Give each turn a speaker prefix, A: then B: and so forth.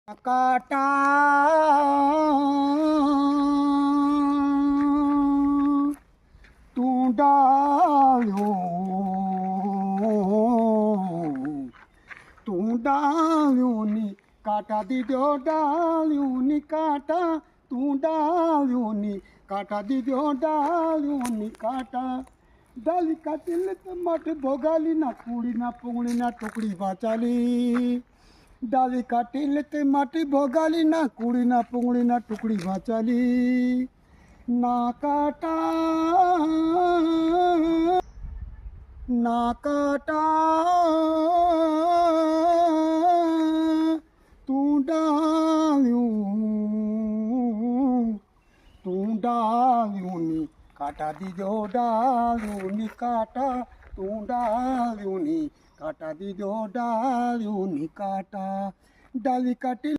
A: काटा तू डालियो नी काटा दीजो डालियो नी काटा तू डालियो नी काटा दीजो डालियो नी काटा डाली काटिले तो मठ भोगाली ना कूड़ी ना पुंगड़ी ना टुकड़ी बाचाली डाली काटिले ते माटी भोगाली ना कूड़ी ना पुंगड़ी ना टुकड़ी बाचाली ना काटा ना काटा तू डालियो नी काटा दीजो डालियो नी काटा तू डालियो नी काटा दीजो डालियो नी काटा डाली काटी